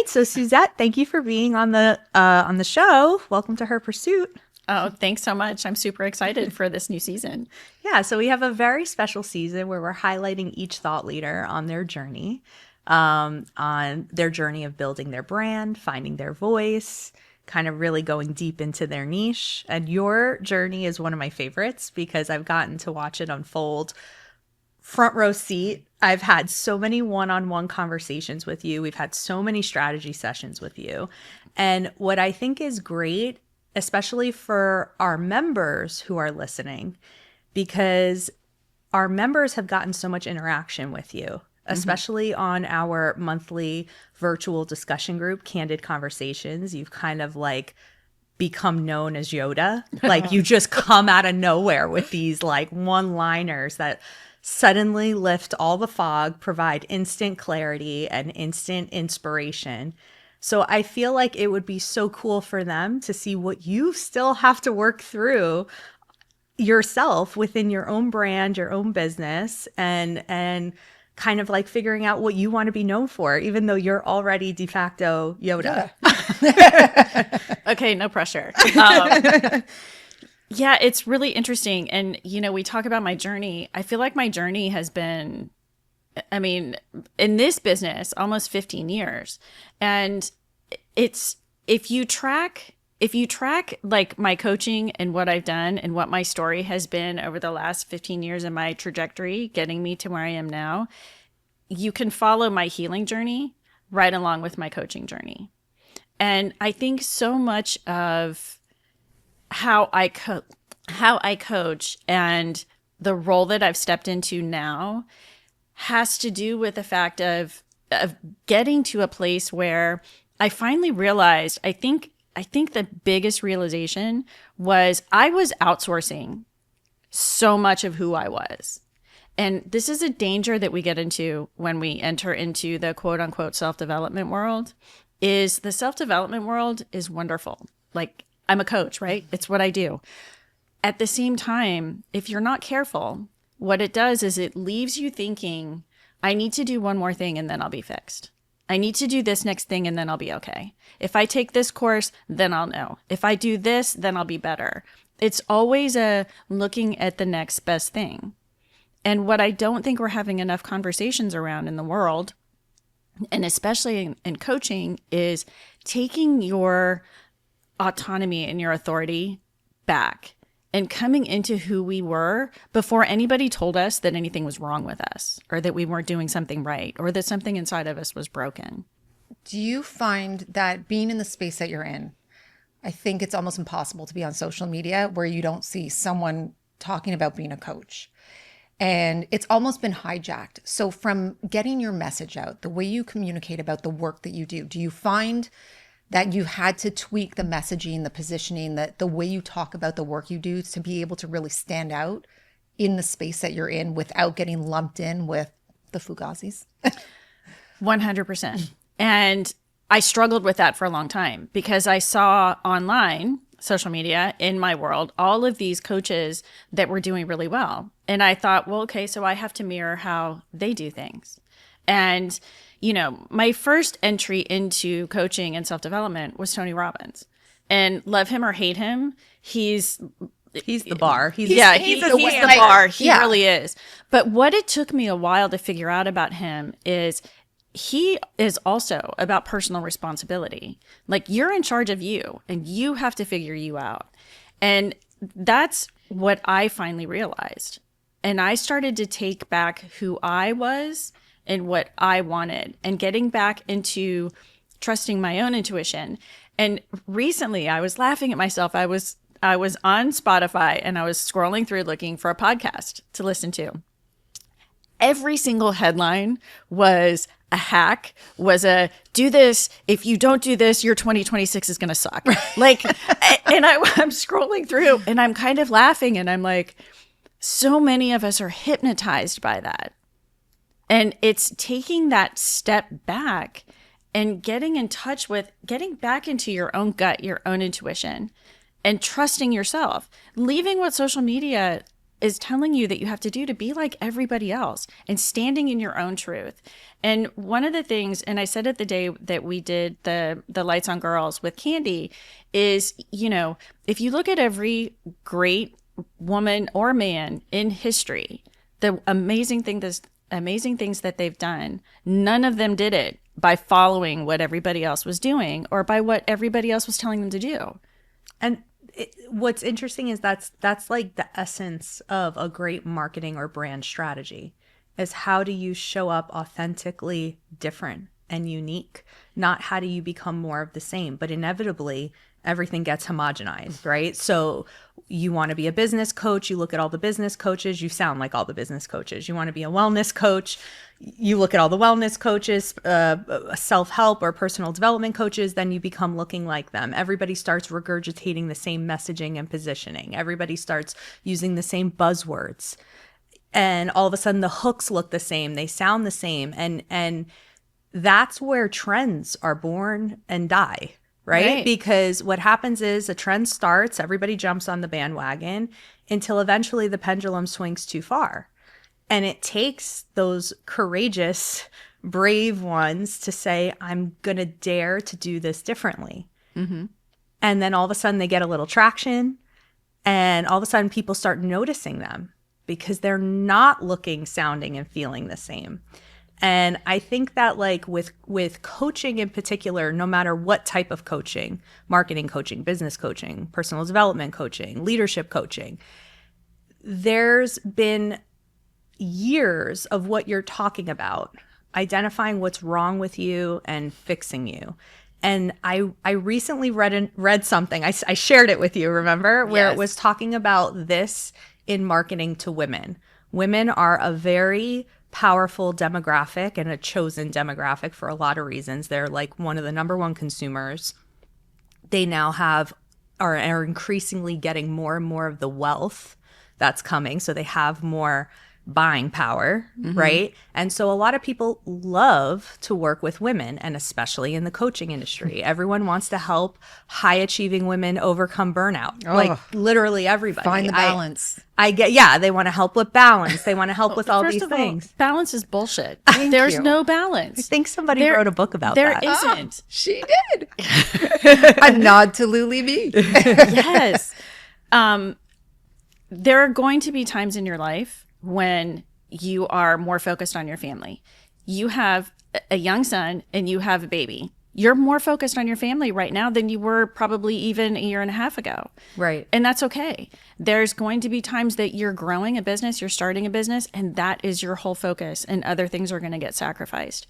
So Suzette, thank you for being on the show. Welcome to Her Pursuit. Oh, thanks so much. I'm super excited for this new season. Yeah, so we have a very special season where we're highlighting each thought leader on their journey of building their brand, finding their voice, kind of really going deep into their niche. And your journey is one of my favorites because I've gotten to watch it unfold front row seat. I've had so many one-on-one conversations with you. We've had so many strategy sessions with you. And what I think is great, especially for our members who are listening, because our members have gotten so much interaction with you, especially on our monthly virtual discussion group, Candid Conversations. You've kind of like become known as Yoda. Like you just come out of nowhere with these like one-liners that suddenly lift all the fog, provide instant clarity and instant inspiration. So I feel like it would be so cool for them to see what you still have to work through yourself within your own brand, your own business, and kind of like figuring out what you want to be known for, even though you're already de facto Yoda. Okay, no pressure. Yeah, it's really interesting. And, we talk about my journey. I feel like my journey has been, in this business, almost 15 years. And if you track like my coaching and what I've done and what my story has been over the last 15 years and my trajectory getting me to where I am now, you can follow my healing journey right along with my coaching journey. And I think so much of how I coach and the role that I've stepped into now has to do with the fact of getting to a place where I finally realized, I think the biggest realization was I was outsourcing so much of who I was. And this is a danger that we get into when we enter into the quote unquote self-development world. Is the self-development world is wonderful. Like I'm a coach, right? It's what I do. At the same time, if you're not careful, what it does is it leaves you thinking, I need to do one more thing and then I'll be fixed. I need to do this next thing and then I'll be okay. If I take this course, then I'll know. If I do this, then I'll be better. It's always a looking at the next best thing. And what I don't think we're having enough conversations around in the world, and especially in coaching, is taking your autonomy and your authority back and coming into who we were before anybody told us that anything was wrong with us or that we weren't doing something right or that something inside of us was broken. Do you find that being in the space that you're in, I think it's almost impossible to be on social media where you don't see someone talking about being a coach? And it's almost been hijacked. So from getting your message out, the way you communicate about the work that you do you find that you had to tweak the messaging, the positioning, the way you talk about the work you do to be able to really stand out in the space that you're in without getting lumped in with the Fugazis? 100%. And I struggled with that for a long time because I saw online, social media, in my world, all of these coaches that were doing really well. And I thought, well, okay, so I have to mirror how they do things. And my first entry into coaching and self-development was Tony Robbins. And love him or hate him, he's the bar. He's the bar. He really is. But what it took me a while to figure out about him is he is also about personal responsibility. Like you're in charge of you and you have to figure you out. And that's what I finally realized. And I started to take back who I was and what I wanted and getting back into trusting my own intuition. And recently I was laughing at myself. I was on Spotify and I was scrolling through looking for a podcast to listen to. Every single headline was a hack, was a do this. If you don't do this, your 2026 is going to suck. Like, and I'm scrolling through and I'm kind of laughing and I'm like, so many of us are hypnotized by that. And it's taking that step back and getting in touch with, getting back into your own gut, your own intuition, and trusting yourself, leaving what social media is telling you that you have to do to be like everybody else and standing in your own truth. And one of the things, and I said it the day that we did the Lights on Girls with Candy, is, you know, if you look at every great woman or man in history, the amazing things that they've done, none of them did it by following what everybody else was doing or by what everybody else was telling them to do. And what's interesting is that's like the essence of a great marketing or brand strategy, is how do you show up authentically different and unique, not how do you become more of the same. But inevitably everything gets homogenized, right? So you want to be a business coach, you look at all the business coaches, you sound like all the business coaches. You want to be a wellness coach, you look at all the wellness coaches, self-help or personal development coaches, then you become looking like them. Everybody starts regurgitating the same messaging and positioning. Everybody starts using the same buzzwords. And all of a sudden the hooks look the same, they sound the same. And that's where trends are born and die. Right? Because what happens is a trend starts, everybody jumps on the bandwagon until eventually the pendulum swings too far. And it takes those courageous, brave ones to say, I'm going to dare to do this differently. Mm-hmm. And then all of a sudden they get a little traction, and all of a sudden people start noticing them because they're not looking, sounding, and feeling the same. And I think that like with coaching in particular, no matter what type of coaching, marketing coaching, business coaching, personal development coaching, leadership coaching, there's been years of what you're talking about, identifying what's wrong with you and fixing you. And I recently read something, I shared it with you, remember? Where Yes. It was talking about this in marketing to women. Women are a very powerful demographic and a chosen demographic for a lot of reasons. They're like one of the number one consumers. They now are increasingly getting more and more of the wealth that's coming. So they have more buying power, right? And so a lot of people love to work with women, and especially in the coaching industry. Everyone wants to help high achieving women overcome burnout. Like literally everybody. Find the balance. They want to help with balance. They want to help with all First these of all, things. balance is bullshit. There's you. no I balance. think somebody wrote a book about There that. isn't. She did. A nod to Lily B. Yes. There are going to be times in your life when you are more focused on your family. You have a young son and you have a baby. You're more focused on your family right now than you were probably even a year and a half ago. Right. And that's okay. There's going to be times that you're growing a business, you're starting a business, and that is your whole focus, and other things are going to get sacrificed.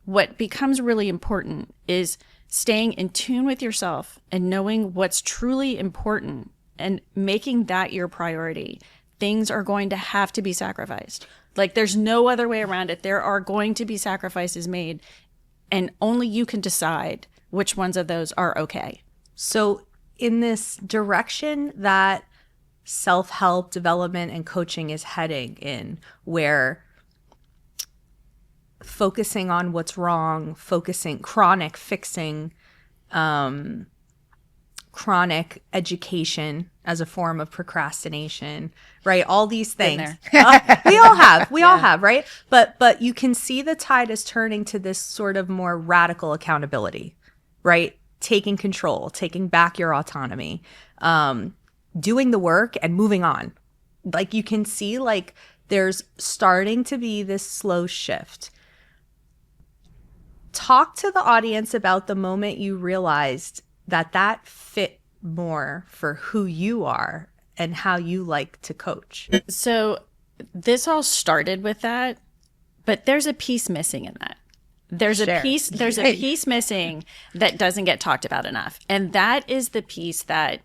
What becomes really important is staying in tune with yourself and knowing what's truly important and making that your priority. Things are going to have to be sacrificed. Like, there's no other way around it. There are going to be sacrifices made, and only you can decide which ones of those are okay. So in this direction that self-help development and coaching is heading in, where focusing on what's wrong, chronic fixing, chronic education as a form of procrastination, right? All these things. We all have, right? But you can see the tide is turning to this sort of more radical accountability, right? Taking control, taking back your autonomy, doing the work and moving on. Like, you can see like there's starting to be this slow shift. Talk to the audience about the moment you realized that fit more for who you are and how you like to coach. So this all started with that, but there's a piece missing in that. There's a piece missing that doesn't get talked about enough. And that is the piece that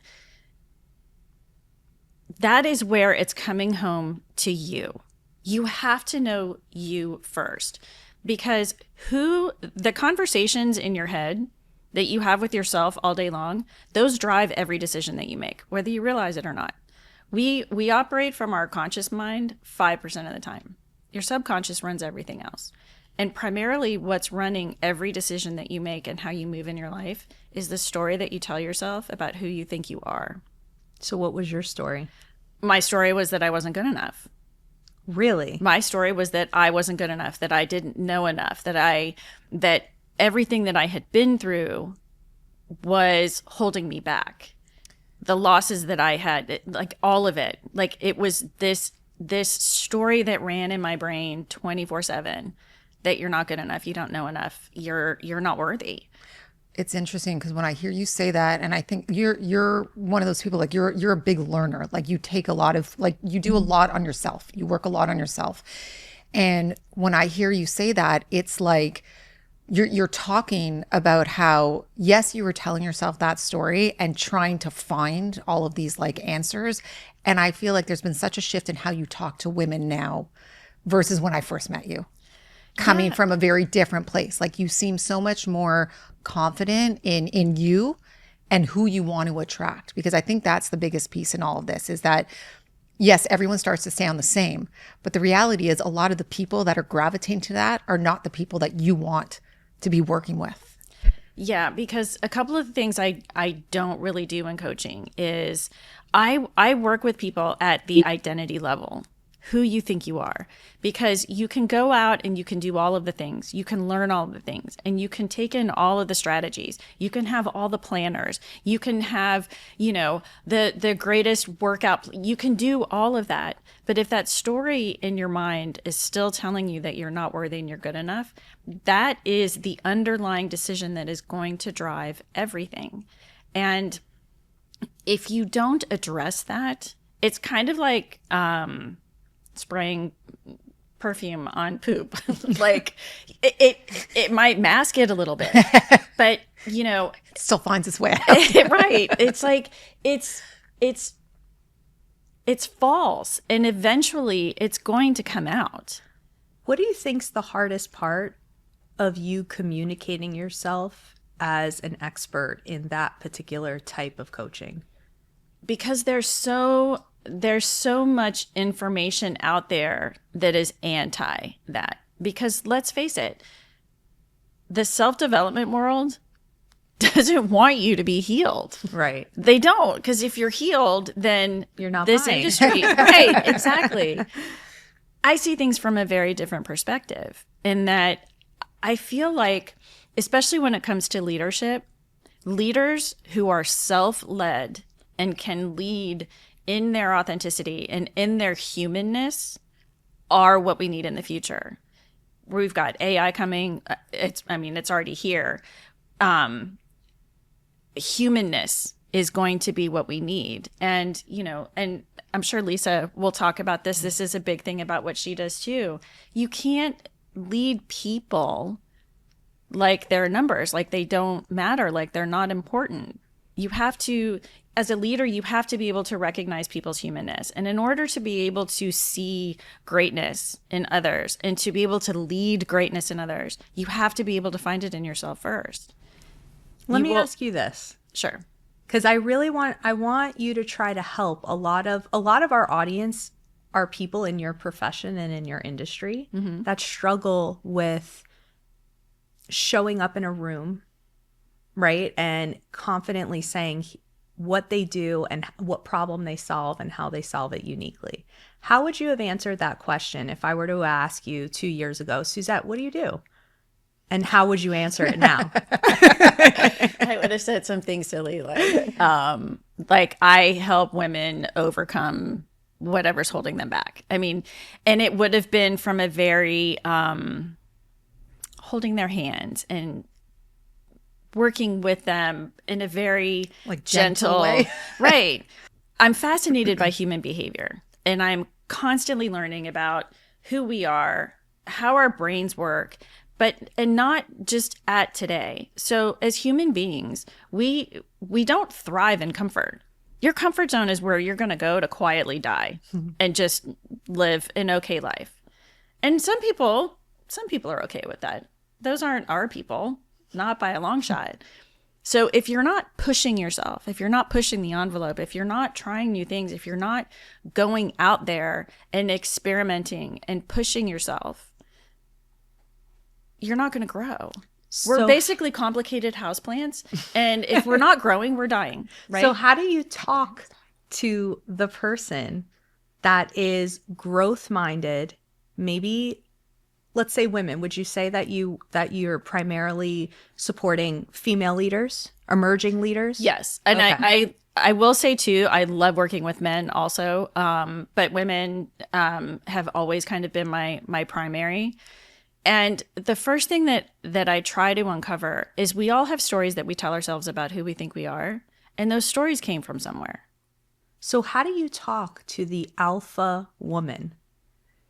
is where it's coming home to you. You have to know you first, because the conversations in your head that you have with yourself all day long, those drive every decision that you make, whether you realize it or not. We operate from our conscious mind 5% of the time. Your subconscious runs everything else. And primarily what's running every decision that you make and how you move in your life is the story that you tell yourself about who you think you are. So what was your story? My story was that I wasn't good enough. Really? My story was that I wasn't good enough, that I didn't know enough, that everything that I had been through was holding me back. The losses that I had, like all of it, like it was this story that ran in my brain 24/7, that you're not good enough, you don't know enough, you're not worthy. It's interesting because when I hear you say that, and I think you're one of those people, like you're a big learner. Like you take a lot of, like you do a lot on yourself. You work a lot on yourself. And when I hear you say that, it's like you're talking about how, yes, you were telling yourself that story and trying to find all of these like answers. And I feel like there's been such a shift in how you talk to women now versus when I first met you, coming from a very different place. Like you seem so much more confident in you and who you want to attract, because I think that's the biggest piece in all of this, is that yes, everyone starts to sound the same, but the reality is a lot of the people that are gravitating to that are not the people that you want to be working with. Yeah, because a couple of things I don't really do in coaching is I work with people at the identity level, who you think you are, because you can go out and you can do all of the things, you can learn all of the things, and you can take in all of the strategies, you can have all the planners, you can have, you know, the greatest workout, you can do all of that. But if that story in your mind is still telling you that you're not worthy and you're good enough, that is the underlying decision that is going to drive everything. And if you don't address that, it's kind of like spraying perfume on poop. Like it might mask it a little bit, but you know, it still finds its way out. Right. It's like it's false, and eventually it's going to come out. What do you think's the hardest part of you communicating yourself as an expert in that particular type of coaching? Because there's so much information out there that is anti that. Because let's face it, the self-development world doesn't want you to be healed. Right. They don't, because if you're healed, then you're not this buying. Industry. Right, exactly. I see things from a very different perspective, in that I feel like, especially when it comes to leadership, leaders who are self-led and can lead in their authenticity and in their humanness are what we need in the future. We've got AI coming. It's already here. Humanness is going to be what we need. And, you know, and I'm sure Lisa will talk about this. This is a big thing about what she does too. You can't lead people like they're numbers, like they don't matter, like they're not important. You have to, as a leader, you have to be able to recognize people's humanness. And in order to be able to see greatness in others and to be able to lead greatness in others, you have to be able to find it in yourself first. Let me ask you this. Sure. Because I want you to try to help a lot of our audience are people in your profession and in your industry that struggle with showing up in a room, right? And confidently saying what they do and what problem they solve and how they solve it uniquely. How would you have answered that question if I were to ask you 2 years ago, Suzette, what do you do? And how would you answer it now? I would have said something silly like I help women overcome whatever's holding them back. I mean, and it would have been from a very holding their hands and working with them in a very like gentle way. Right. I'm fascinated by human behavior, and I'm constantly learning about who we are, how our brains work, and not just at today. So as human beings, we don't thrive in comfort. Your comfort zone is where you're going to go to quietly die and just live an okay life. And some people are okay with that. Those aren't our people, not by a long shot. So if you're not pushing yourself, if you're not pushing the envelope, if you're not trying new things, if you're not going out there and experimenting and pushing yourself, you're not going to grow. We're basically complicated houseplants, and if we're not growing, we're dying, right? So how do you talk to the person that is growth minded, maybe let's say women, would you say that you're primarily supporting female leaders, emerging leaders? Yes. And I will say too, I love working with men also. But women have always kind of been my primary. And the first thing that I try to uncover is we all have stories that we tell ourselves about who we think we are. And those stories came from somewhere. So how do you talk to the alpha woman?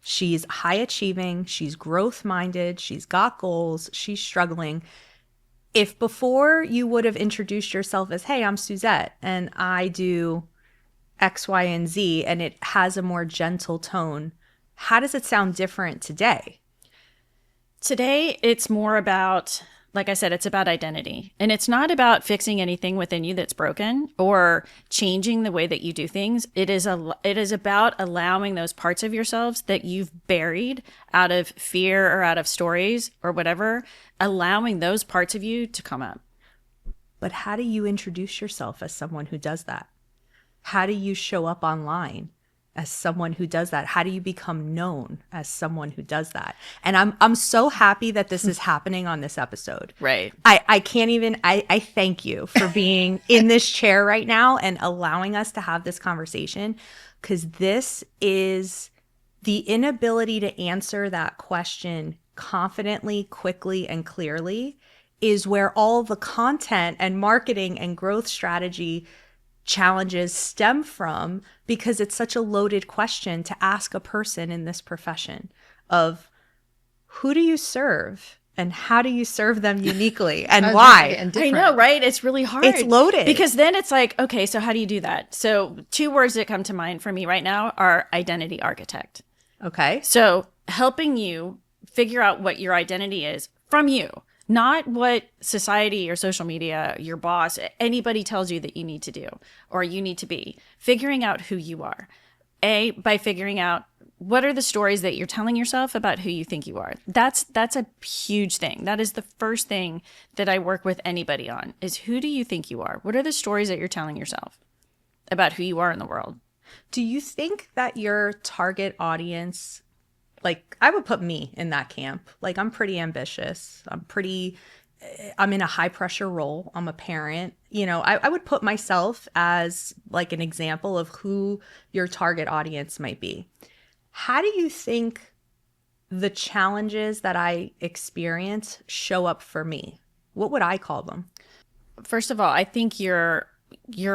She's high achieving, she's growth minded, she's got goals, she's struggling. If before you would have introduced yourself as, hey, I'm Suzette and I do X, Y, and Z, and it has a more gentle tone, how does it sound different today? Today, it's more about, like I said, it's about identity. And it's not about fixing anything within you that's broken or changing the way that you do things. It is about allowing those parts of yourselves that you've buried out of fear or out of stories or whatever, allowing those parts of you to come up. But how do you introduce yourself as someone who does that? How do you show up online as someone who does that? How do you become known as someone who does that? And I'm so happy that this is happening on this episode. Right. I can't even, I thank you for being in this chair right now and allowing us to have this conversation, because this is the inability to answer that question confidently, quickly, and clearly is where all the content and marketing and growth strategy challenges stem from, because it's such a loaded question to ask a person in this profession of who do you serve and how do you serve them uniquely and why? I know, right? It's really hard. It's loaded. Because then it's like, okay, so how do you do that? So 2 words that come to mind for me right now are identity architect. Okay. So helping you figure out what your identity is from you. Not what society or social media, your boss, anybody tells you that you need to do or you need to be. Figuring out who you are. By figuring out what are the stories that you're telling yourself about who you think you are. That's a huge thing. That is the first thing that I work with anybody on is who do you think you are? What are the stories that you're telling yourself about who you are in the world? Do you think that your target audience, like I would put me in that camp. Like I'm pretty ambitious. I'm in a high pressure role. I'm a parent. You know, I would put myself as like an example of who your target audience might be. How do you think the challenges that I experience show up for me? What would I call them? First of all, I think you're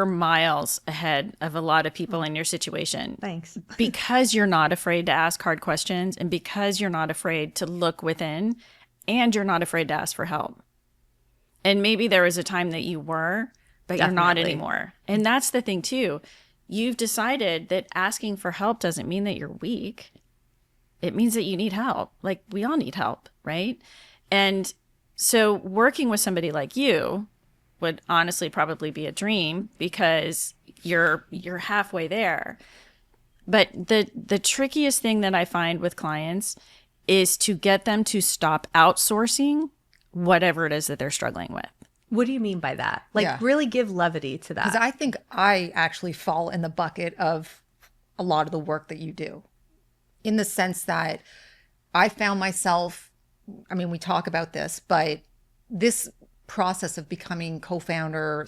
miles ahead of a lot of people in your situation. Thanks. Because you're not afraid to ask hard questions and because you're not afraid to look within and you're not afraid to ask for help. And maybe there was a time that you were, but You're not anymore. And that's the thing too. You've decided that asking for help doesn't mean that you're weak. It means that you need help. Like we all need help, right? And so working with somebody like you would honestly probably be a dream because you're halfway there. But the trickiest thing that I find with clients is to get them to stop outsourcing whatever it is that they're struggling with. What do you mean by that? Like really give levity to that. Because I think I actually fall in the bucket of a lot of the work that you do, in the sense that I found myself, I mean, we talk about this, but this process of becoming co-founder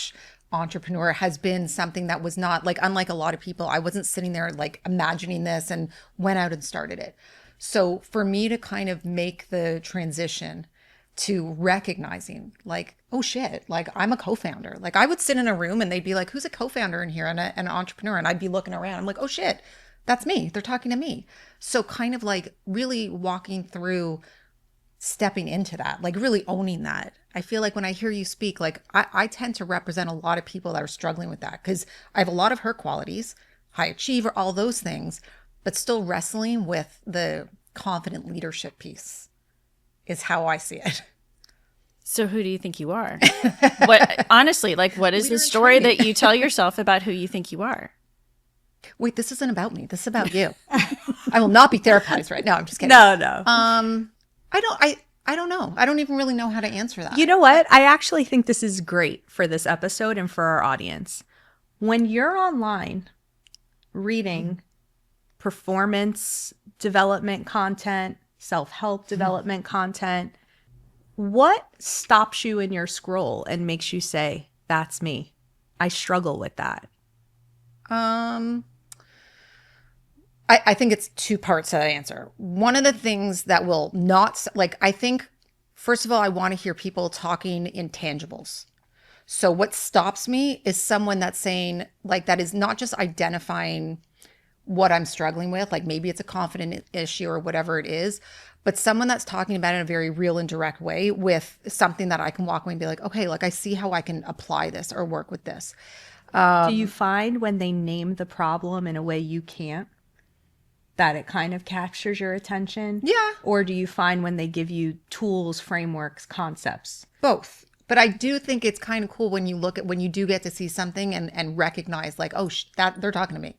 / entrepreneur has been something that was not like, unlike a lot of people, I wasn't sitting there like imagining this and went out and started it. So for me to kind of make the transition to recognizing like, oh shit, like I'm a co-founder. Like I would sit in a room and they'd be like, who's a co-founder in here and an entrepreneur? And I'd be looking around. I'm like, oh shit, that's me. They're talking to me. So kind of like really walking through stepping into that, like really owning that. I feel like when I hear you speak, like I tend to represent a lot of people that are struggling with that because I have a lot of her qualities, high achiever, all those things, but still wrestling with the confident leadership piece is how I see it. So who do you think you are? What honestly, like what is the story that you tell yourself about who you think you are? Wait, this isn't about me. This is about you. I will not be therapized right now. I'm just kidding. No. I don't know. I don't even really know how to answer that. You know what? I actually think this is great for this episode and for our audience. When you're online reading performance development content, self-help development content, what stops you in your scroll and makes you say, that's me? I struggle with that. I think it's two parts to that answer. One of the things that will not, like, I think, first of all, I want to hear people talking in tangibles. So what stops me is someone that's saying, like, that is not just identifying what I'm struggling with, like maybe it's a confident issue or whatever it is, but someone that's talking about it in a very real and direct way with something that I can walk away and be like, okay, like I see how I can apply this or work with this. Do you find when they name the problem in a way you can't, that it kind of captures your attention? Yeah. Or do you find when they give you tools, frameworks, concepts? Both. But I do think it's kind of cool when you look at, when you do get to see something and recognize like, oh, that they're talking to me.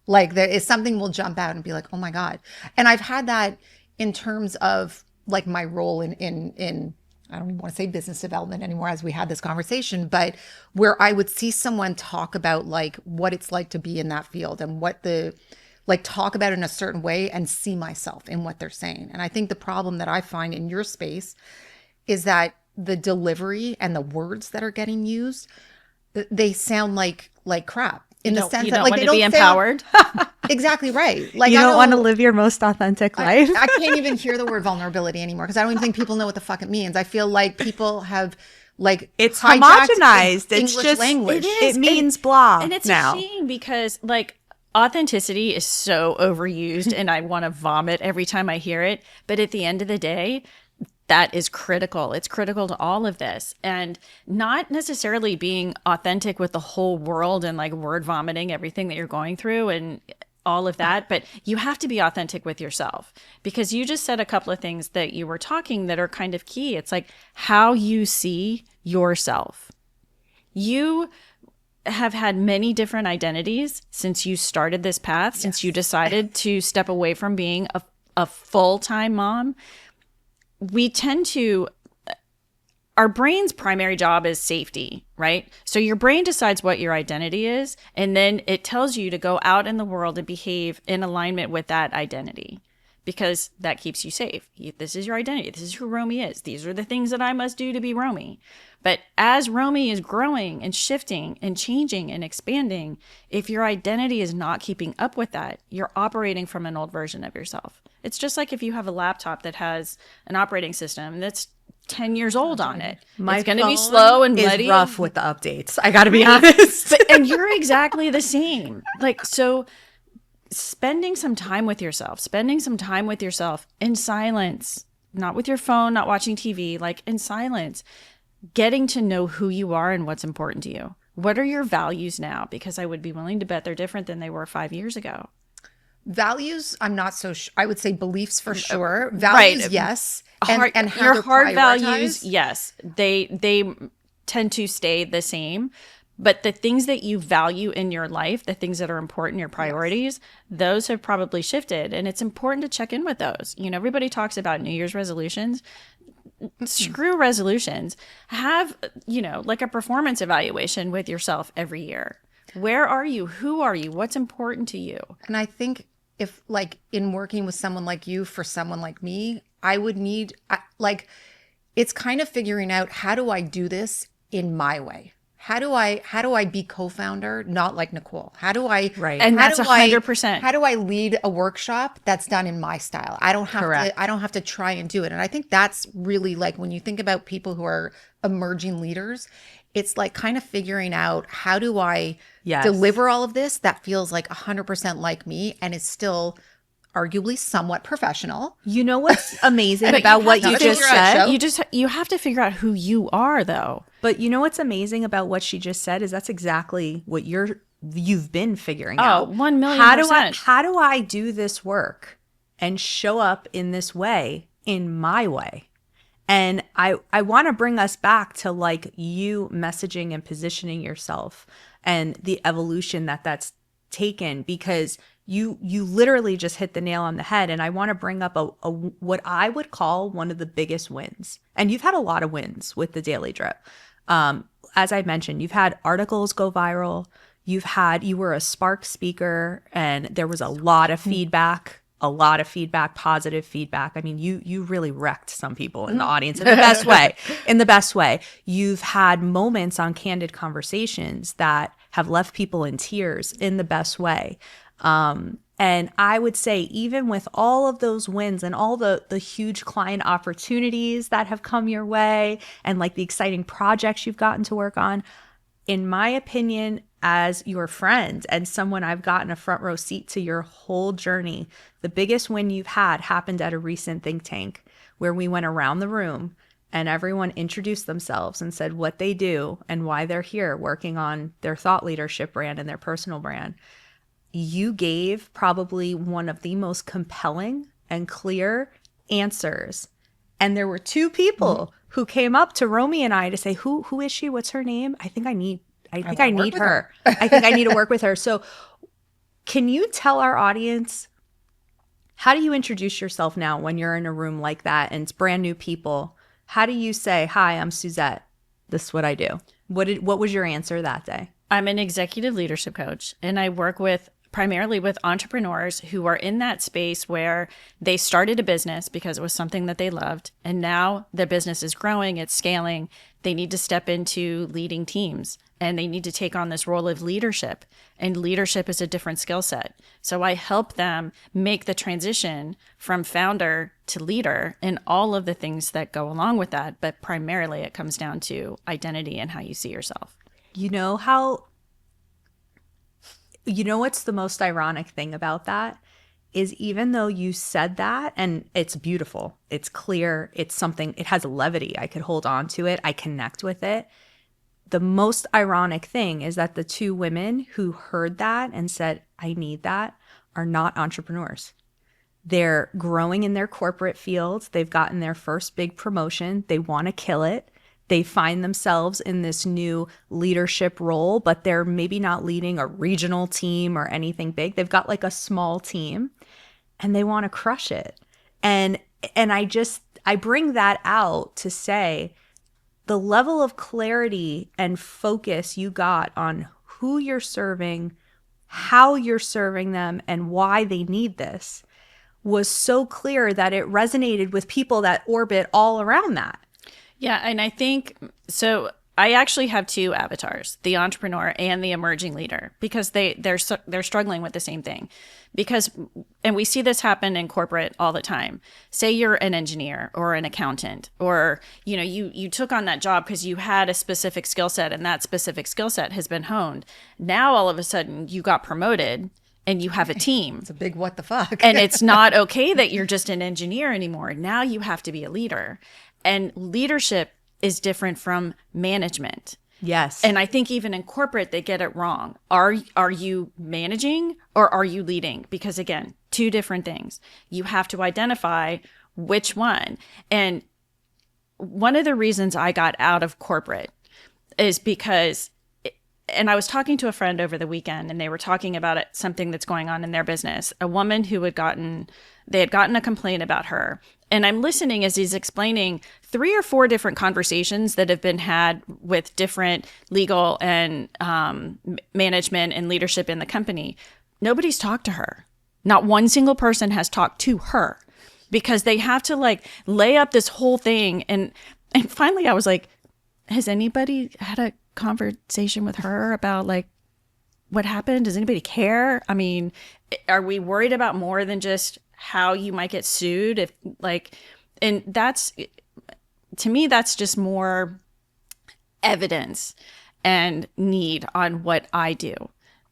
Like there is something will jump out and be like, oh my God. And I've had that in terms of like my role in I don't even want to say business development anymore as we had this conversation, but where I would see someone talk about like what it's like to be in that field and what the, like talk about it in a certain way and see myself in what they're saying. And I think the problem that I find in your space is that the delivery and the words that are getting used, they sound like crap. In the sense that like they don't be empowered. Exactly right. Like you don't want to live your most authentic life. I can't even hear the word vulnerability anymore because I don't even think people know what the fuck it means. I feel like people have like it's homogenized. It's English just language. It means blah. And it's now. a shame because like authenticity is so overused and I want to vomit every time I hear it. But at the end of the day, that is critical. It's critical to all of this. And not necessarily being authentic with the whole world and like word vomiting everything that you're going through and all of that. But you have to be authentic with yourself because you just said a couple of things that you were talking that are kind of key. It's like how you see yourself. You have had many different identities since you started this path, since you decided to step away from being a full-time mom. We tend to, our brain's primary job is safety, right? So your brain decides what your identity is, and then it tells you to go out in the world and behave in alignment with that identity because that keeps you safe. This is your identity. This is who Romi is. These are the things that I must do to be Romi. But as Romi is growing and shifting and changing and expanding, if your identity is not keeping up with that, you're operating from an old version of yourself. It's just like if you have a laptop that has an operating system that's 10 years old on it. It's going to be slow and muddy. It's rough with the updates. I got to be honest. And you're exactly the same. Like, so spending some time with yourself in silence, not with your phone, not watching TV, like in silence, getting to know who you are and what's important to you. What are your values now? Because I would be willing to bet they're different than they were 5 years ago. Values, I'm not so I would say beliefs for sure. Values, right. Yes. And how your hard values, yes. They tend to stay the same. But the things that you value in your life, the things that are important, your priorities, those have probably shifted. And it's important to check in with those. You know, everybody talks about New Year's resolutions. Screw resolutions. Have, you know, like a performance evaluation with yourself every year. Where are you? Who are you? What's important to you? And I think if like in working with someone like you for someone like me, I would need like, it's kind of figuring out how do I do this in my way? How do I be co-founder, not like Nicole? How do I, right. And that's 100%. How do I lead a workshop that's done in my style? I don't have to try and do it. And I think that's really like when you think about people who are emerging leaders, it's like kind of figuring out how do I deliver all of this that feels like 100% like me and is still arguably somewhat professional. You know what's amazing about what you just said? You have to figure out who you are though. But you know what's amazing about what she just said is that's exactly what you've been figuring out. 1,000,000%. How do I do this work and show up in this way, in my way? And I want to bring us back to like you messaging and positioning yourself and the evolution that's taken, because you literally just hit the nail on the head. And I want to bring up a what I would call one of the biggest wins. And you've had a lot of wins with the Daily Drip. As I mentioned, you've had articles go viral. You were a spark speaker, and there was a lot of feedback, positive feedback. I mean, you really wrecked some people in the audience in the best way, You've had moments on Candid Conversations that have left people in tears in the best way. And I would say, even with all of those wins and all the huge client opportunities that have come your way, and like the exciting projects you've gotten to work on, in my opinion, as your friend and someone I've gotten a front row seat to your whole journey, the biggest win you've had happened at a recent think tank where we went around the room and everyone introduced themselves and said what they do and why they're here working on their thought leadership brand and their personal brand. You gave probably one of the most compelling and clear answers. And there were two people who came up to Romi and I to say, who is she? What's her name? I think I need her. I think I need to work with her. So can you tell our audience, how do you introduce yourself now when you're in a room like that and it's brand new people? How do you say, hi, I'm Suzette. This is what I do. What was your answer that day? I'm an executive leadership coach, and I work primarily with entrepreneurs who are in that space where they started a business because it was something that they loved, and now their business is growing, it's scaling. They need to step into leading teams, and they need to take on this role of leadership, and leadership is a different skill set. So I help them make the transition from founder to leader and all of the things that go along with that, but primarily it comes down to identity and how you see yourself. You know what's the most ironic thing about that is, even though you said that, and it's beautiful, it's clear, it's something, it has levity, I could hold on to it, I connect with it. The most ironic thing is that the two women who heard that and said, I need that, are not entrepreneurs. They're growing in their corporate field. They've gotten their first big promotion. They want to kill it. They find themselves in this new leadership role, but they're maybe not leading a regional team or anything big. They've got like a small team and they want to crush it. And I bring that out to say the level of clarity and focus you got on who you're serving, how you're serving them, and why they need this was so clear that it resonated with people that orbit all around that. Yeah, and I think, so I actually have two avatars, the entrepreneur and the emerging leader, because they're struggling with the same thing. And we see this happen in corporate all the time. Say you're an engineer or an accountant, or you took on that job because you had a specific skill set, and that specific skill set has been honed. Now all of a sudden you got promoted and you have a team. It's a big what the fuck. And it's not okay that you're just an engineer anymore. Now you have to be a leader. And leadership is different from management. Yes. And I think even in corporate, they get it wrong. Are you managing or are you leading? Because again, two different things. You have to identify which one. And one of the reasons I got out of corporate is because, and I was talking to a friend over the weekend, and they were talking about something that's going on in their business. A woman who had gotten a complaint about her. And I'm listening as he's explaining 3 or 4 different conversations that have been had with different legal and management and leadership in the company. Nobody's talked to her. Not one single person has talked to her, because they have to like lay up this whole thing. And finally I was like, has anybody had a conversation with her about like what happened? Does anybody care? I mean, are we worried about more than just how you might get sued? And that's, to me, that's just more evidence and need on what I do,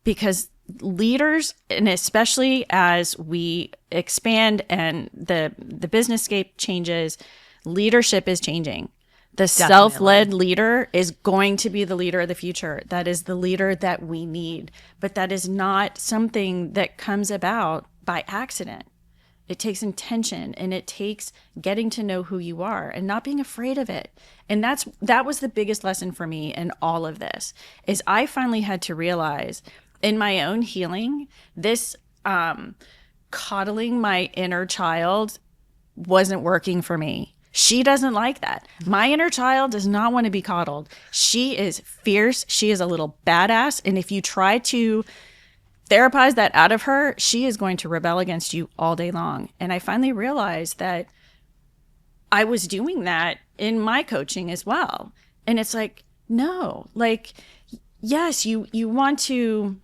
because leaders, and especially as we expand and the business scape changes, leadership is changing. The self-led leader is going to be the leader of the future. That is the leader that we need. But that is not something that comes about by accident. It takes intention, and it takes getting to know who you are and not being afraid of it. And that was the biggest lesson for me in all of this, is I finally had to realize in my own healing, this coddling my inner child wasn't working for me. She doesn't like that. My inner child does not want to be coddled. She is fierce. She is a little badass. And if you try to therapize that out of her, she is going to rebel against you all day long. And I finally realized that I was doing that in my coaching as well. And it's like, no, like, yes, you want to,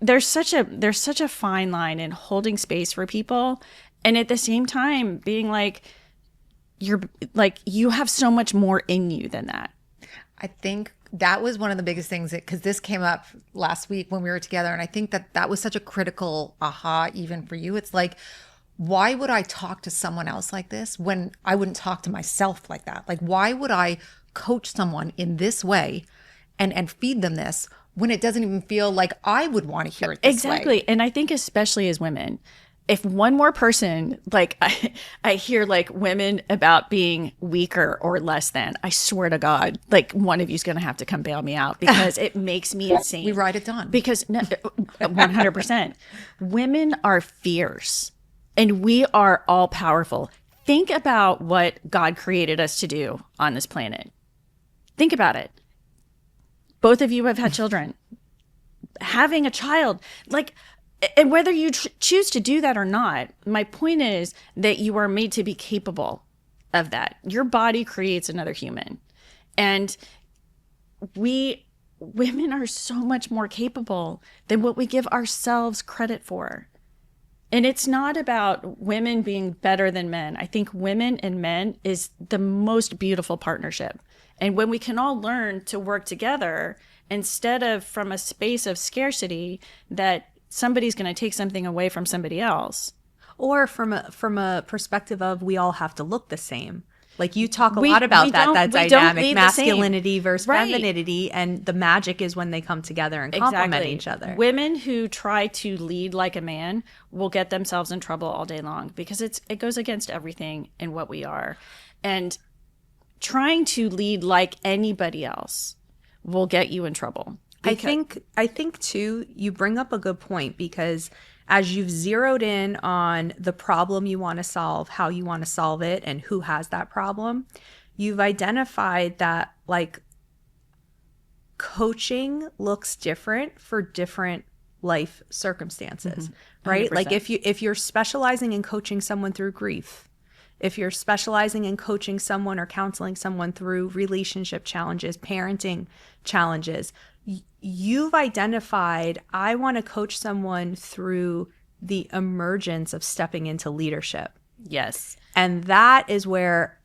there's such a fine line in holding space for people. And at the same time being like, you're like, you have so much more in you than that. I think that was one of the biggest things because this came up last week when we were together. And I think that was such a critical aha, even for you. It's like, why would I talk to someone else like this when I wouldn't talk to myself like that? Like, why would I coach someone in this way and feed them this when it doesn't even feel like I would want to hear it this way? Exactly. And I think especially as women, if one more person, like I hear like women about being weaker or less than, I swear to God, like one of you's going to have to come bail me out because it makes me insane. We write it down. Because 100%. Women are fierce and we are all powerful. Think about what God created us to do on this planet. Think about it. Both of you have had children. Having a child, like, and whether you choose to do that or not, my point is that you are made to be capable of that. Your body creates another human. And women are so much more capable than what we give ourselves credit for. And it's not about women being better than men. I think women and men is the most beautiful partnership. And when we can all learn to work together instead of from a space of scarcity that somebody's going to take something away from somebody else. Or from a perspective of we all have to look the same. Like you talk a lot about that dynamic, masculinity versus femininity, and the magic is when they come together and complement each other. Women who try to lead like a man will get themselves in trouble all day long because it goes against everything in what we are. And trying to lead like anybody else will get you in trouble. I think too, you bring up a good point because as you've zeroed in on the problem you want to solve, how you want to solve it, and who has that problem, you've identified that like coaching looks different for different life circumstances, right? 100%. Like if you're specializing in coaching someone through grief, if you're specializing in coaching someone or counseling someone through relationship challenges, parenting challenges, you've identified, I want to coach someone through the emergence of stepping into leadership. Yes. And that is where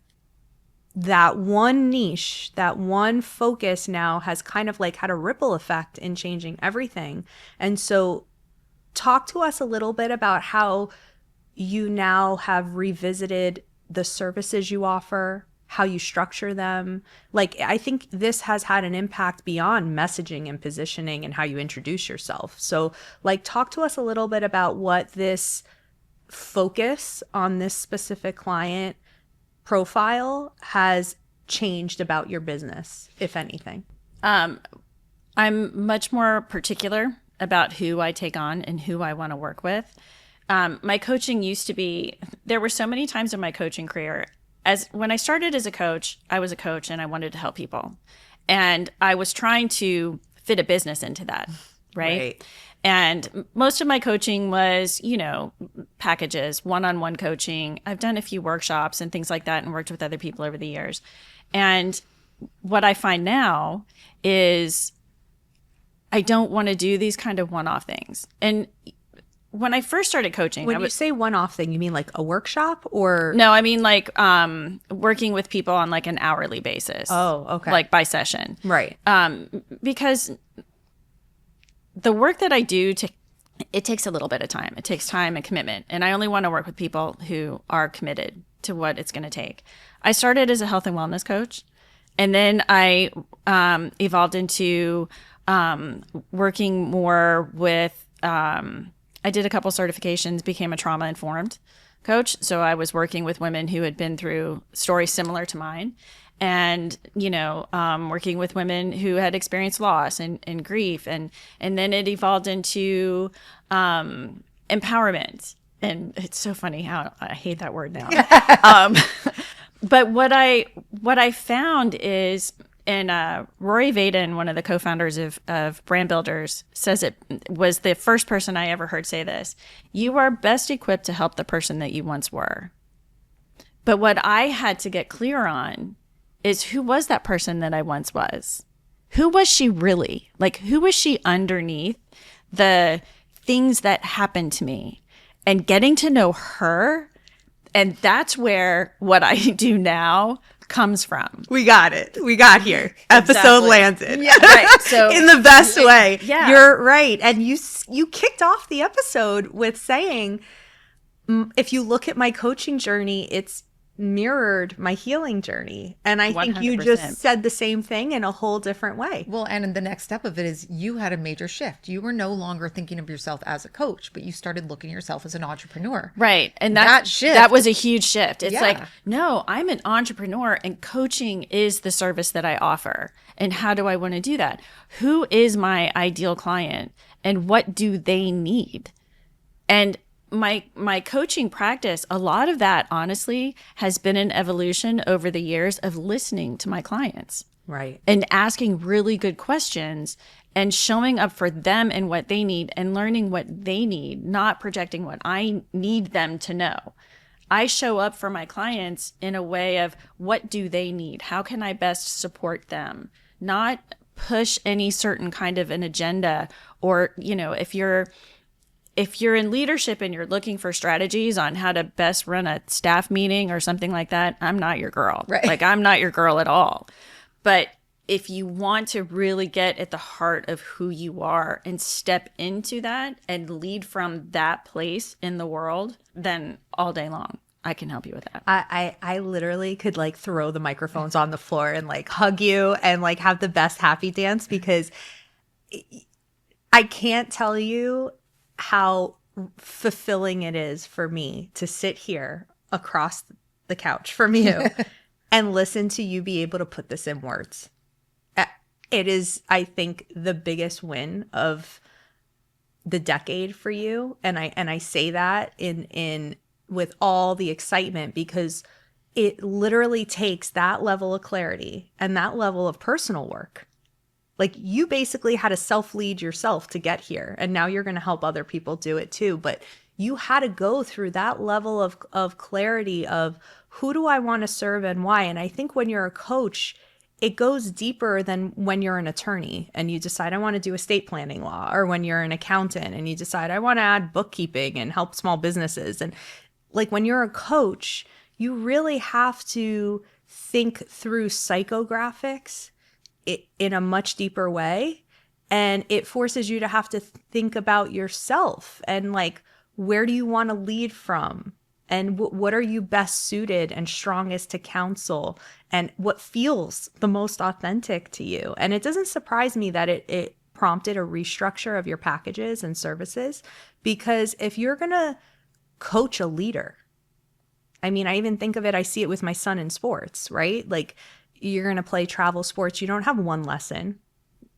that one niche, that one focus now has kind of like had a ripple effect in changing everything. And so talk to us a little bit about how you now have revisited the services you offer, how you structure them. Like, I think this has had an impact beyond messaging and positioning and how you introduce yourself. So, like, talk to us a little bit about what this focus on this specific client profile has changed about your business, if anything. I'm much more particular about who I take on and who I want to work with. My coaching used to be, there were so many times in my coaching career, when I started as a coach, I was a coach and I wanted to help people. And I was trying to fit a business into that, right? And most of my coaching was, packages, one-on-one coaching. I've done a few workshops and things like that and worked with other people over the years. And what I find now is I don't want to do these kind of one-off things. And when I first started coaching, when you say one-off thing, you mean like a workshop or? No, I mean like working with people on like an hourly basis. Oh, okay. Like by session. Right. Because the work that I do, it takes a little bit of time. It takes time and commitment. And I only want to work with people who are committed to what it's going to take. I started as a health and wellness coach. And then I evolved into working more with I did a couple certifications, became a trauma-informed coach. So I was working with women who had been through stories similar to mine and, working with women who had experienced loss and grief. And then it evolved into empowerment. And it's so funny how I hate that word now. But what I found is, and Rory Vaden, one of the co-founders of Brand Builders, says it was the first person I ever heard say this: you are best equipped to help the person that you once were. But what I had to get clear on is, who was that person that I once was? Who was she really? Like, who was she underneath the things that happened to me? And getting to know her. And that's where what I do now comes from. We got it. We got here. Episode landed. Yeah, right. So in the best way. Yeah. You're right. And you kicked off the episode with saying, if you look at my coaching journey, it's mirrored my healing journey. And I think you 100%. just said the same thing in a whole different way. Well, and the next step of it is you had a major shift. You were no longer thinking of yourself as a coach, but you started looking at yourself as an entrepreneur. Right. And That shift. that was a huge shift. It's Yeah. like, no, I'm an entrepreneur and coaching is the service that I offer. And how do I want to do that? Who is my ideal client and what do they need? And my coaching practice, a lot of that, honestly, has been an evolution over the years of listening to my clients. Right. And asking really good questions and showing up for them and what they need and learning what they need, not projecting what I need them to know. I show up for my clients in a way of, what do they need? How can I best support them? Not push any certain kind of an agenda, or, if you're in leadership and you're looking for strategies on how to best run a staff meeting or something like that, I'm not your girl. Right. Like, I'm not your girl at all. But if you want to really get at the heart of who you are and step into that and lead from that place in the world, then all day long, I can help you with that. I literally could like throw the microphones on the floor and like hug you and like have the best happy dance, because I can't tell you how fulfilling it is for me to sit here across the couch from you and listen to you be able to put this in words. It is, I think, the biggest win of the decade for you. And I say that in with all the excitement, because it literally takes that level of clarity and that level of personal work. Like, you basically had to self-lead yourself to get here, and now you're going to help other people do it too. But you had to go through that level of clarity of, who do I want to serve and why? And I think when you're a coach, it goes deeper than when you're an attorney and you decide, I want to do estate planning law, or when you're an accountant and you decide, I want to add bookkeeping and help small businesses. And like, when you're a coach, you really have to think through psychographics in a much deeper way. And it forces you to have to think about yourself and like, where do you want to lead from? And what are you best suited and strongest to counsel? And what feels the most authentic to you? And it doesn't surprise me that it prompted a restructure of your packages and services, because if you're going to coach a leader, I mean, I even think of it, I see it with my son in sports, right? Like, you're going to play travel sports. You don't have one lesson.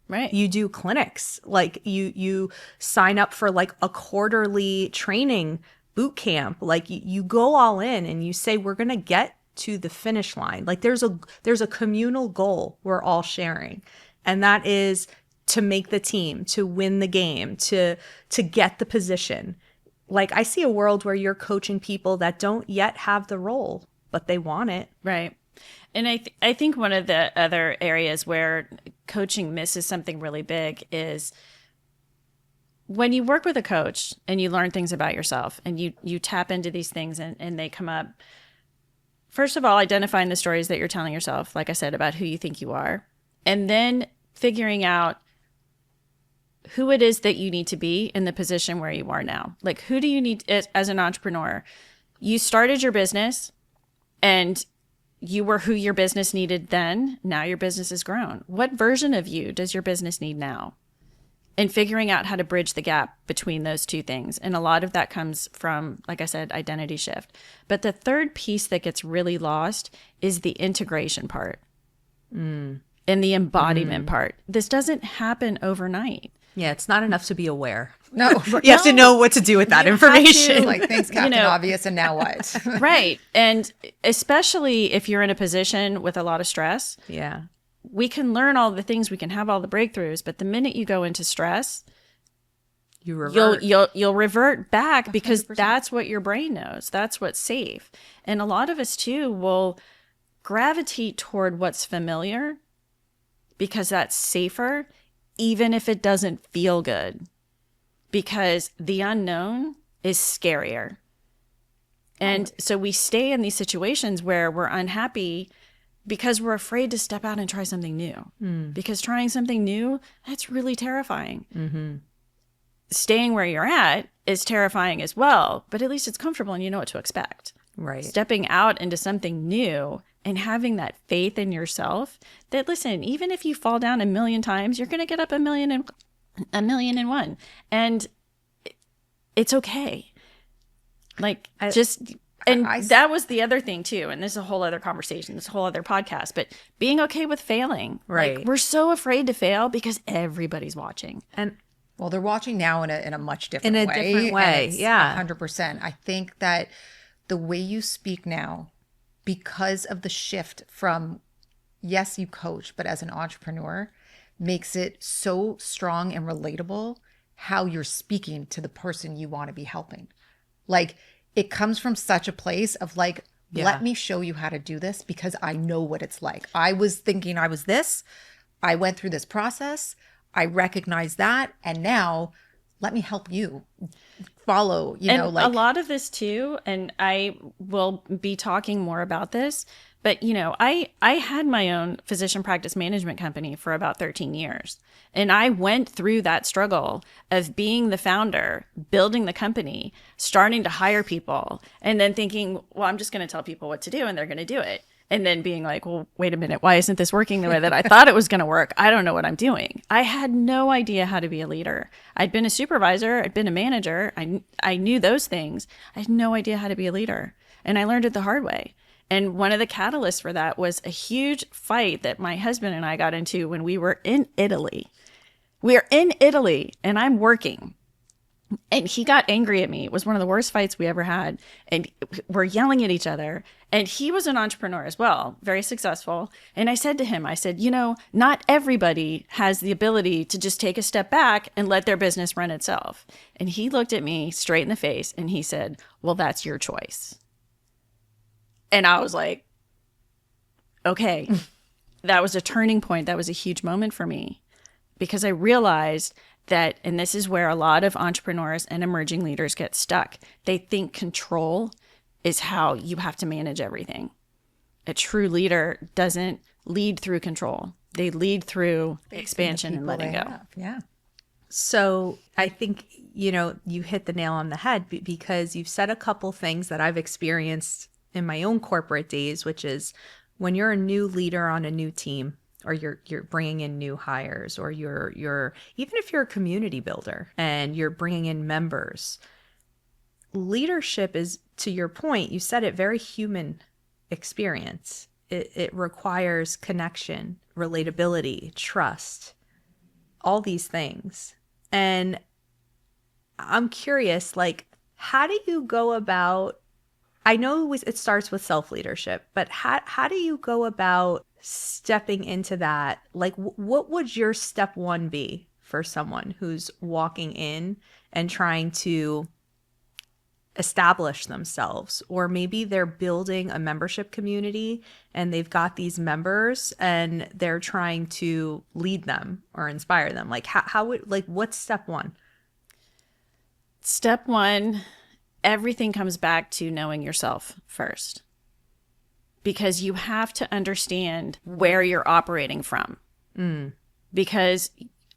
Right. You do clinics. Like, you sign up for like a quarterly training boot camp. Like, you go all in and you say, we're going to get to the finish line. Like, there's a communal goal we're all sharing. And that is to make the team, to win the game, to get the position. Like, I see a world where you're coaching people that don't yet have the role, but they want it. Right. And I think one of the other areas where coaching misses something really big is when you work with a coach and you learn things about yourself and you tap into these things and they come up. First of all, identifying the stories that you're telling yourself, like I said, about who you think you are, and then figuring out who it is that you need to be in the position where you are now. Like, who do you need as an entrepreneur? You started your business and you were who your business needed then. Now your business has grown. What version of you does your business need now? And figuring out how to bridge the gap between those two things. And a lot of that comes from, like I said, identity shift. But the third piece that gets really lost is the integration part and the embodiment part. This doesn't happen overnight. Yeah, it's not enough to be aware. No, You have to know what to do with that information. like thanks, Captain Obvious, and now what? Right. And especially if you're in a position with a lot of stress, Yeah. we can learn all the things, we can have all the breakthroughs, but the minute you go into stress, You revert. you'll revert back because 100%. That's what your brain knows. That's what's safe. And a lot of us too will gravitate toward what's familiar because that's safer, even if it doesn't feel good, because the unknown is scarier. And so we stay in these situations where we're unhappy because we're afraid to step out and try something new. Because trying something new, that's really terrifying. Mm-hmm. Staying where you're at is terrifying as well, but at least it's comfortable and you know what to expect. Right. Stepping out into something new and having that faith in yourself that, listen, even if you fall down 1,000,000 times, you're going to get up 1,000,001. And it's okay. Like, that was the other thing too. And this is a whole other conversation, this whole other podcast, but being okay with failing. Right. Like, we're so afraid to fail because everybody's watching. And well, they're watching now in a much different way. different way. Yeah. 100%. I think that the way you speak now, because of the shift from, yes, you coach, but as an entrepreneur, makes it so strong and relatable how you're speaking to the person you want to be helping. Like, it comes from such a place of like, let me show you how to do this because I know what it's like. I was thinking I was this. I went through this process. I recognize that. And now let me help you follow, a lot of this too. And I will be talking more about this, but I had my own physician practice management company for about 13 years. And I went through that struggle of being the founder, building the company, starting to hire people, and then thinking, well, I'm just going to tell people what to do and they're going to do it. And then being like, well, wait a minute, why isn't this working the way that I thought it was going to work? I don't know what I'm doing. I had no idea how to be a leader. I'd been a supervisor. I'd been a manager. I knew those things. I had no idea how to be a leader. And I learned it the hard way. And one of the catalysts for that was a huge fight that my husband and I got into when we were in Italy. We're in Italy and I'm working. And he got angry at me. It was one of the worst fights we ever had. And we're yelling at each other. And he was an entrepreneur as well, very successful. And I said to him, not everybody has the ability to just take a step back and let their business run itself. And he looked at me straight in the face and he said, well, that's your choice. And I was like, okay, that was a turning point. That was a huge moment for me because I realized that, and this is where a lot of entrepreneurs and emerging leaders get stuck. They think control is how you have to manage everything. A true leader doesn't lead through control. They lead through expansion and letting go. Yeah. So I think, you hit the nail on the head because you've said a couple things that I've experienced in my own corporate days, which is when you're a new leader on a new team, or you're bringing in new hires, or you're even if you're a community builder and you're bringing in members, leadership is, to your point, you said it, very human experience. It requires connection, relatability, trust, all these things. And I'm curious, like, how do you go about, I know it starts with self-leadership, but how do you go about stepping into that? Like, what would your step one be for someone who's walking in and trying to establish themselves? Or maybe they're building a membership community and they've got these members and they're trying to lead them or inspire them. Like, what's step one? Step one, everything comes back to knowing yourself first. Because you have to understand where you're operating from. Because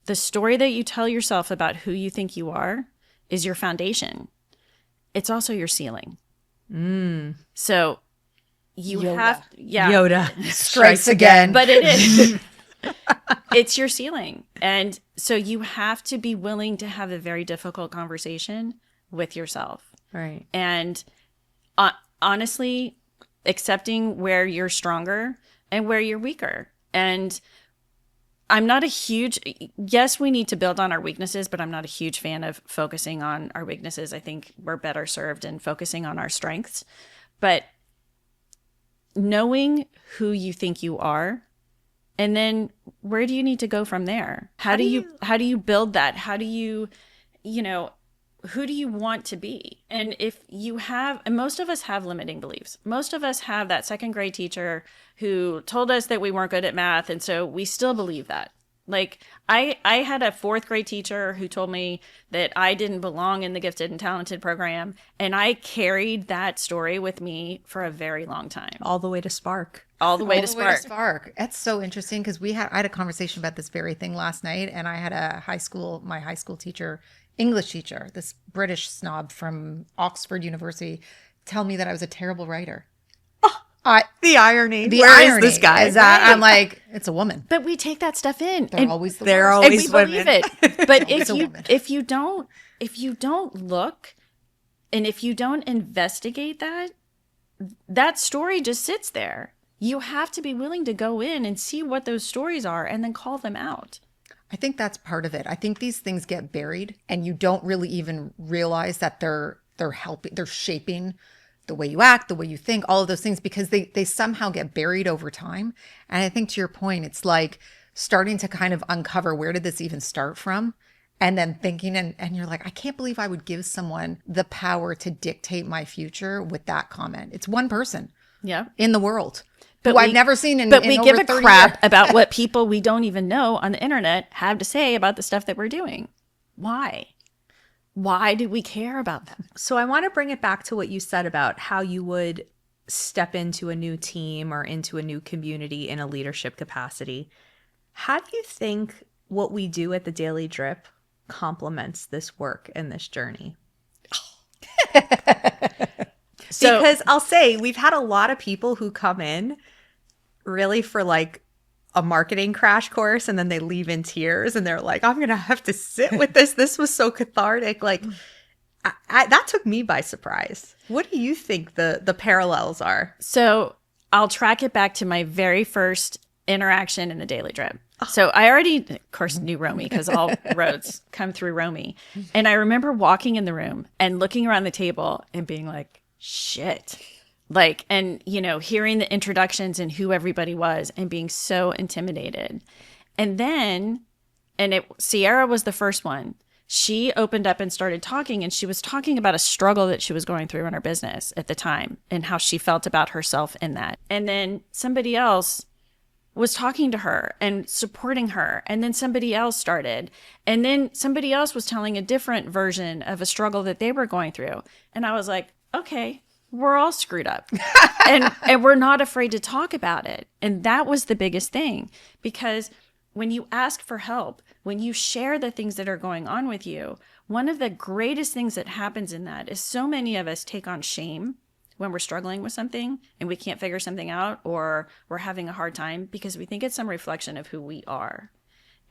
the story that you tell yourself about who you think you are is your foundation. It's also your ceiling. So you have... Yeah. Yoda Strikes again. But it is. It's your ceiling. And so you have to be willing to have a very difficult conversation with yourself. Right. And honestly, accepting where you're stronger and where you're weaker. And I'm not a huge, yes, we need to build on our weaknesses, but I'm not a huge fan of focusing on our weaknesses. I think we're better served in focusing on our strengths. But knowing who you think you are, and then where do you need to go from there? How do you build that? How do you, who do you want to be? And if you have, and most of us have limiting beliefs. Most of us have that second grade teacher who told us that we weren't good at math. And so we still believe that. Like I had a fourth grade teacher who told me that I didn't belong in the gifted and talented program. And I carried that story with me for a very long time. All the way to Spark. All the way to All the way to Spark. Spark. That's so interesting because I had a conversation about this very thing last night, and I had my high school teacher, English teacher, this British snob from Oxford University, tell me that I was a terrible writer. The irony. The Where irony is this guy? is that I'm like, it's a woman. But we take that stuff in. They're always the they're worst. And we always believe women. it. But Always a woman. if you don't look, and if you don't investigate that story just sits there. You have to be willing to go in and see what those stories are and then call them out. I think that's part of it. I think these things get buried and you don't really even realize that they're shaping the way you act, the way you think, all of those things, because they somehow get buried over time. And I think to your point, it's like starting to kind of uncover, where did this even start from? And then thinking, and you're like, I can't believe I would give someone the power to dictate my future with that comment. It's one person in the world. Who I've never seen in But in we over give a 30 crap years. about what people we don't even know on the internet have to say about the stuff that we're doing. Why? Why do we care about them? So I want to bring it back to what you said about how you would step into a new team or into a new community in a leadership capacity. How do you think what we do at the Daily Drip complements this work and this journey? Because I'll say we've had a lot of people who come in really for like a marketing crash course, and then they leave in tears and they're like, I'm going to have to sit with this. This was so cathartic. Like that took me by surprise. What do you think the parallels are? So I'll track it back to my very first interaction in the Daily Drip. So I already, of course, knew Romi because all roads come through Romi. And I remember walking in the room and looking around the table and being like, shit. Like, and, hearing the introductions and who everybody was and being so intimidated. And then, Sierra was the first one. She opened up and started talking, and she was talking about a struggle that she was going through in her business at the time and how she felt about herself in that. And then somebody else was talking to her and supporting her. And then somebody else started. And then somebody else was telling a different version of a struggle that they were going through. And I was like, okay, we're all screwed up. and we're not afraid to talk about it. And that was the biggest thing, because when you ask for help, when you share the things that are going on with you, one of the greatest things that happens in that is so many of us take on shame when we're struggling with something and we can't figure something out, or we're having a hard time, because we think it's some reflection of who we are.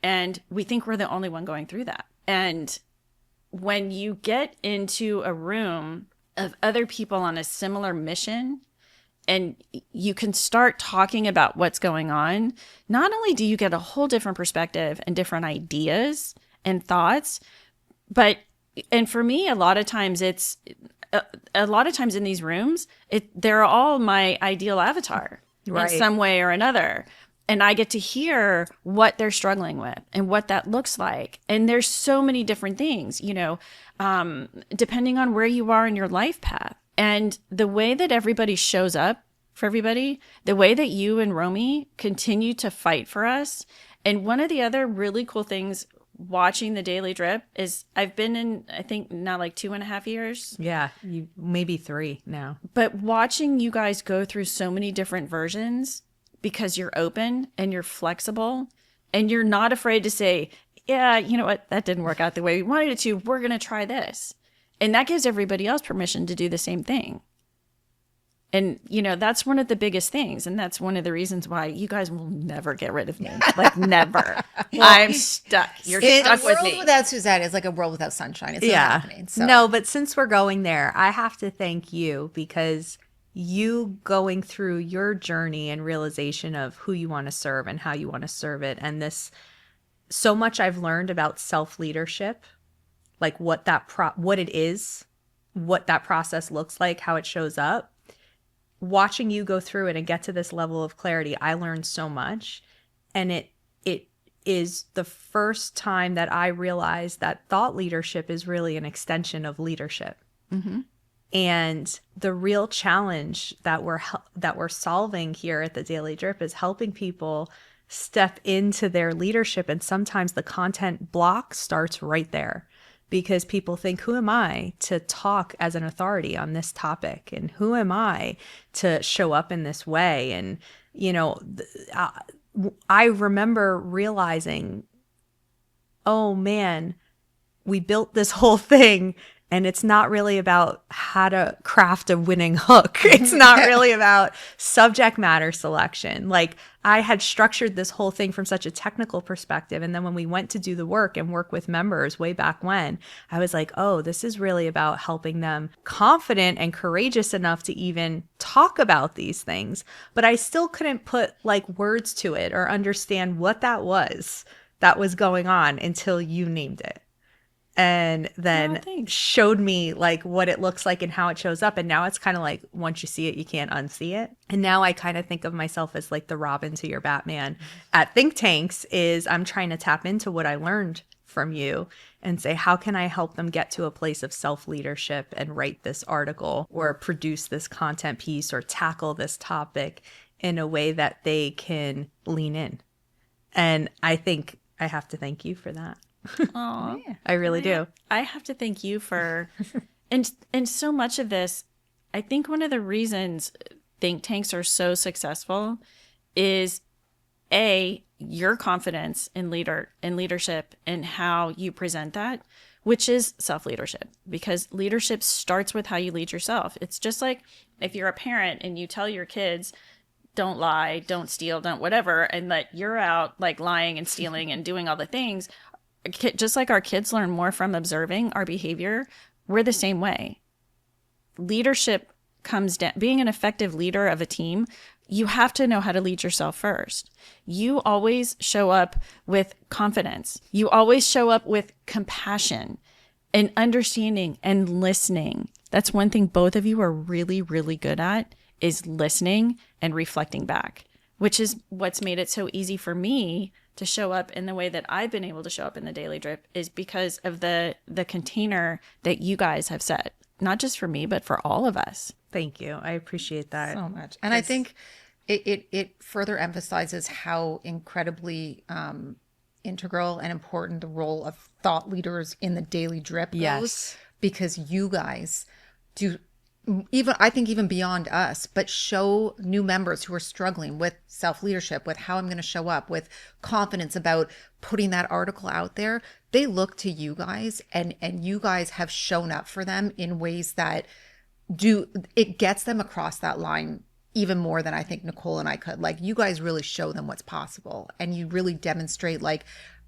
And we think we're the only one going through that. And when you get into a room of other people on a similar mission, and you can start talking about what's going on, not only do you get a whole different perspective and different ideas and thoughts, and for me, a lot of times in these rooms, they're all my ideal avatar in some way or another. And I get to hear what they're struggling with and what that looks like. And there's so many different things, depending on where you are in your life path. And the way that everybody shows up for everybody, the way that you and Romi continue to fight for us. And one of the other really cool things watching the Daily Drip is I've been in, I think now like 2.5 years. Yeah, maybe 3 now. But watching you guys go through so many different versions, because you're open and you're flexible and you're not afraid to say, yeah, you know what, that didn't work out the way we wanted it to. We're going to try this. And that gives everybody else permission to do the same thing. And, that's one of the biggest things. And that's one of the reasons why you guys will never get rid of me. Like, never. I'm stuck. You're stuck with me. A world without Suzette is like a world without sunshine. It's not happening. So. No, but since we're going there, I have to thank you, because you going through your journey and realization of who you want to serve and how you want to serve it. And this, so much I've learned about self-leadership, like what it is, what that process looks like, how it shows up. Watching you go through it and get to this level of clarity, I learned so much. And it is the first time that I realized that thought leadership is really an extension of leadership. Mm-hmm. And the real challenge that we're solving here at the Daily Drip is helping people step into their leadership. And sometimes the content block starts right there, because people think, who am I to talk as an authority on this topic? And who am I to show up in this way? And, I remember realizing, oh man, we built this whole thing and it's not really about how to craft a winning hook. It's not really about subject matter selection. Like, I had structured this whole thing from such a technical perspective. And then when we went to do the work and work with members way back when, I was like, oh, this is really about helping them confident and courageous enough to even talk about these things. But I still couldn't put like words to it or understand what that was going on until you named it. And then showed me like what it looks like and how it shows up. And now it's kind of like, once you see it, you can't unsee it. And now I kind of think of myself as like the Robin to your Batman at think tanks. Is I'm trying to tap into what I learned from you and say, how can I help them get to a place of self-leadership and write this article or produce this content piece or tackle this topic in a way that they can lean in. And I think I have to thank you for that. Oh, I really do. I have to thank you for, and so much of this, I think one of the reasons think tanks are so successful is your confidence in leadership and how you present that, which is self-leadership, because leadership starts with how you lead yourself. It's just like if you're a parent and you tell your kids, don't lie, don't steal, don't whatever, and that you're out like lying and stealing and doing all the things. Just like our kids learn more from observing our behavior, we're the same way. Leadership comes down, being an effective leader of a team, you have to know how to lead yourself first. You always show up with confidence. You always show up with compassion and understanding and listening. That's one thing both of you are really, really good at, is listening and reflecting back, which is what's made it so easy for me to show up in the way that I've been able to show up in the Daily Drip, is because of the container that you guys have set, not just for me, but for all of us. Thank you. I appreciate that so much. And I think it further emphasizes how incredibly integral and important the role of thought leaders in the Daily Drip goes. Yes. Because you guys do, even beyond us, but show new members who are struggling with self-leadership, with how I'm going to show up, with confidence about putting that article out there. They look to you guys, and you guys have shown up for them in ways that it gets them across that line even more than I think Nicole and I could. Like, you guys really show them what's possible, and you really demonstrate, like,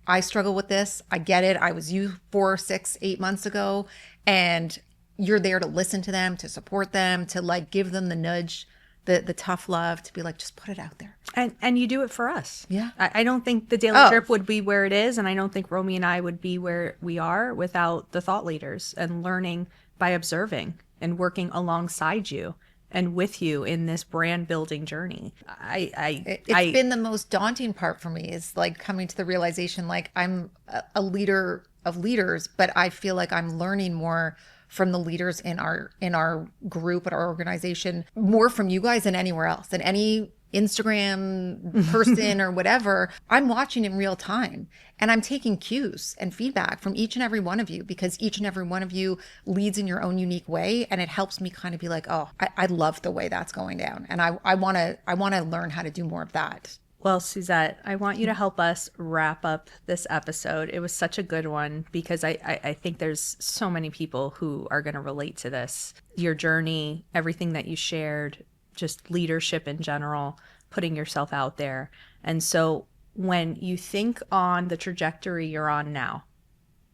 I struggle with this. I get it. I was you 4, 6, 8 months ago, and you're there to listen to them, to support them, to like give them the nudge, the tough love, to be like, just put it out there. And you do it for us. Yeah. I don't think the Daily Drip would be where it is. And I don't think Romi and I would be where we are without the thought leaders and learning by observing and working alongside you and with you in this brand building journey. It's been the most daunting part for me, is like coming to the realization, like, I'm a leader of leaders, but I feel like I'm learning more from the leaders in our group, at our organization, more from you guys than anywhere else, than any Instagram person or whatever. I'm watching in real time, and I'm taking cues and feedback from each and every one of you, because each and every one of you leads in your own unique way. And it helps me kind of be like, oh, I love the way that's going down. And I want to learn how to do more of that. Well, Suzette, I want you to help us wrap up this episode. It was such a good one, because I think there's so many people who are going to relate to this. Your journey, everything that you shared, just leadership in general, putting yourself out there. And so when you think on the trajectory you're on now,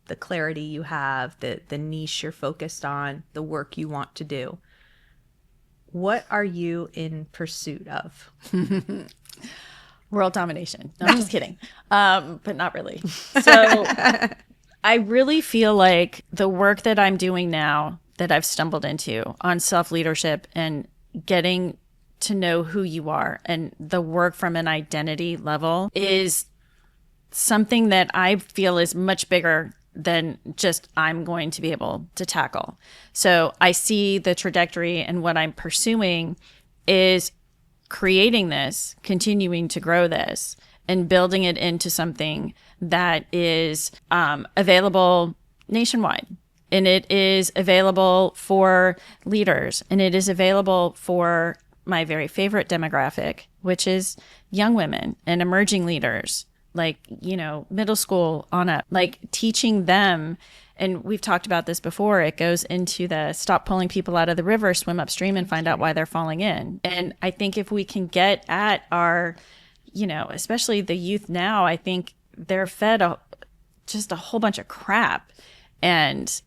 the clarity you have, the niche you're focused on, the work you want to do, what are you in pursuit of? World domination. No, I'm just kidding. But not really. So I really feel like the work that I'm doing now that I've stumbled into on self-leadership and getting to know who you are and the work from an identity level is something that I feel is much bigger than just I'm going to be able to tackle. So I see the trajectory, and what I'm pursuing is creating this, continuing to grow this, and building it into something that is available nationwide. And it is available for leaders, and it is available for my very favorite demographic, which is young women and emerging leaders, like, you know, middle school on up, like teaching them. And we've talked about this before. It goes into the stop pulling people out of the river, swim upstream and find out why they're falling in. And I think if we can get at our, you know, especially the youth now, I think they're fed just a whole bunch of crap, and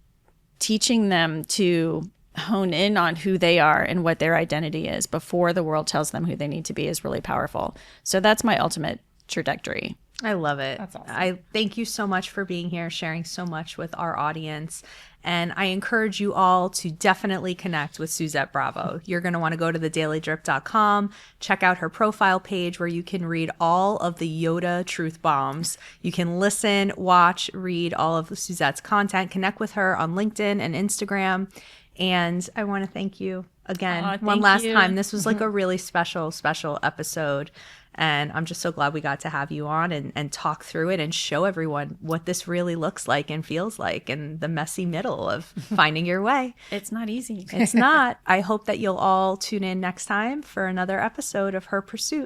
teaching them to hone in on who they are and what their identity is before the world tells them who they need to be is really powerful. So that's my ultimate trajectory. I love it. That's awesome. I thank you so much for being here, sharing so much with our audience. And I encourage you all to definitely connect with Suzette Bravo. You're going to want to go to thedailydrip.com, check out her profile page where you can read all of the Yoda truth bombs. You can listen, watch, read all of Suzette's content, connect with her on LinkedIn and Instagram. And I want to thank you again one last time. This was like a really special episode. And I'm just so glad we got to have you on and talk through it and show everyone what this really looks like and feels like in the messy middle of finding your way. It's not easy. It's not. I hope that you'll all tune in next time for another episode of Her Pursuit.